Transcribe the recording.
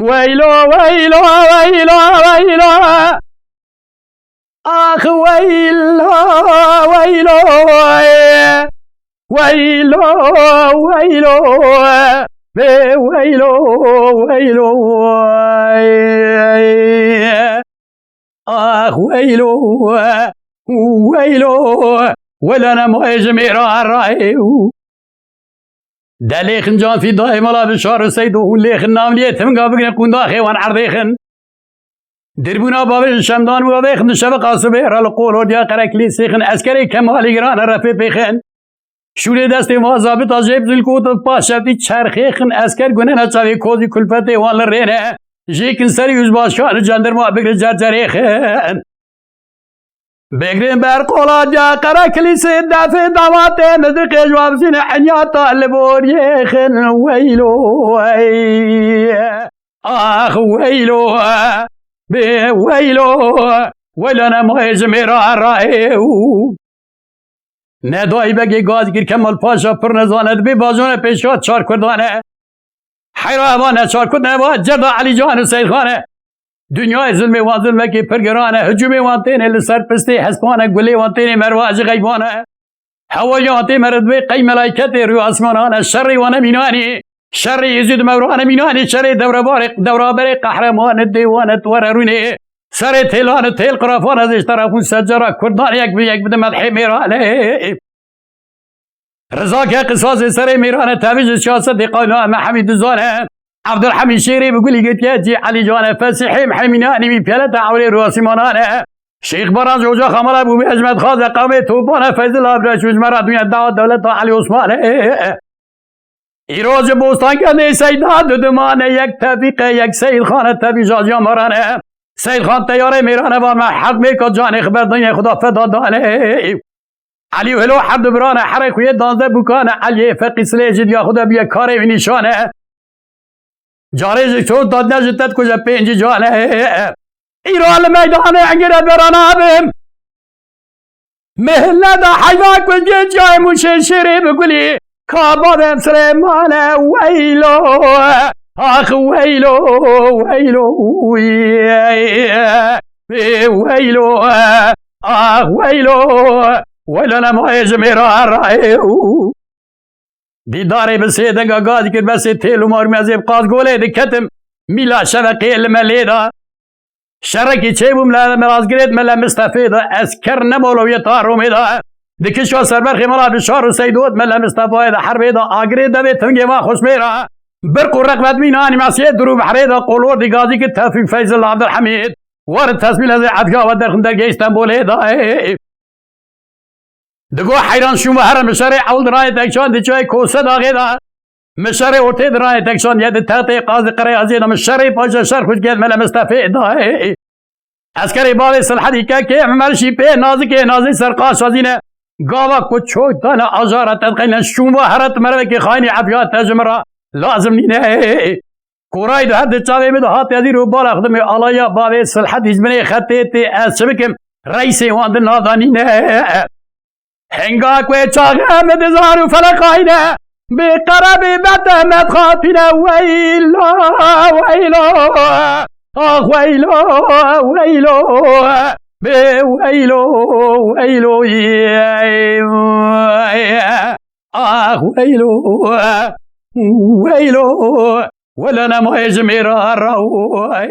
ويلو ويلو ويلو ويلو آخ ويلو ويلو ويلو ويلو ويلو ويلو آخ ويلو ويلو ولنا مهاجمير الرأيو دليخن جان في دائما لا بشار سيدو ليخن نام ليتم قابقنا قندا خيوان عرضيخن دربونا بابن شمدان وابيخن شبق عصبير القول وديا قرقلي سيخن اسكري كمالي گران رفي بيخن شوری دستی ما ضابط عجیب دلکوت پاشتی چرخیخن اسکر گونه نچاوی کوزی کلفتی وان لرینه جیکن سری yüz başkan jandarma بگیر جرجریخن بگرین بر قولادیا قرا کلیسی دفع داماته نزدیق جواب سین حنیاتا لبوریخن ویلو آخ ویلو به ویلو ولنا مهجمیرا رایو ندایی بگی گاز گیر کمال پاشا پر نزاند بی بازون پیشات چار کردانه حیرانه چار کردانه با جرد علی جان و سید خانه دنیای ظلم و ظلم کی پرگرانه هجومی وانتینه لسر پستی حسبانه گلی وانتینه مرواج غیبانه هوایی وانتی مرد بی قی ملائکت روی آسمانانه شری وانه مینانی شری یزید مورانه مینانی شری دورابر قهرمان دیوانه توررونه سر تیلان تیل قرافان ازش طرفون سجرا کردان یک بده مدحی میرانه رضا که قصاص سر میرانه تابیج سیاست قانون محمد زانه عبدالحمید شیری بگولی گتیاتی علی جانه فسیحی محمینانی بی پیلت عولی رواسیمانانه شیخ بران جوجا خمال ابو بی اجمد خاز قومی توبانه فیضل آبرش وزمرا دنیا دعوت دولت علی عثمانه ایراج بوستان کنه سیداد دمانه یک تفیق یک سید خانه تفیج آجیا مرانه سید خان تیاره میرانه وان من حق میکا جان خبر دنیا خدا فدا دانه علی و هلو حد برانه حرکوی دانزه بکانه علی فقی سلیجید یا خدا بیا کاره و نشانه جارج چون داد نجتت کجا پینج جانه ایران میدانه انگره برانه بیم مهلت حیوان کجا جای موشه شیری بگولی کابادم سلیمانه ویلو آخ ویلو ویلو ویلو آخ ویلو ولنا مهجمیرا رایو دیداری بسیدنگا گاز کرد بسی تیلو مرمزیب قاز گوله دکتم میلا شرقی الملیدا شرقی چه بوم مراز گرید ملا مستفیدا اسکر نمولوی تارو میدا دکشوا سربرخی ملا بشار و سیدود ملا مستفاید حربیدا آگرید دوی تنگی ما خوش میرا برق و رقبت مینانی مسیح درو بحریدا قولور دی گازی که تفیق فیضل عبدالحمید وارد تصمیل از عدگاه و درخن درگه استنبولی دا دگو حیران شما هر مشاره اول درای تکشان دیچای کوسه داغی دا مشاره اوتی درای تکشان ید تحتی قاضی قره ازیدا مشاره پاشا شر خوش گید ملا مستفی دا اسکری باوی سلحدی که مرشی پی نازی که نازی سرقاش وزینه گاوا کچوی تانا آجارت تدخیلن شما هرت مروه که خاینی عفیات تجمرا لازم نینه کورای ده حد چاوی می ده هات یادی رو بالا خدمه آلایا باوی سلحد هجمنه خطه تی از شبکم رئیسی واند نادانی نه هنگا کوی چاقه مدزارو فلقاینه بی قربی بده مدخاپینه ویلو ویلو آخ ویلو ویلو بی ویلو ویلو آخ ویلو ويلو ولنا مهجمير الروح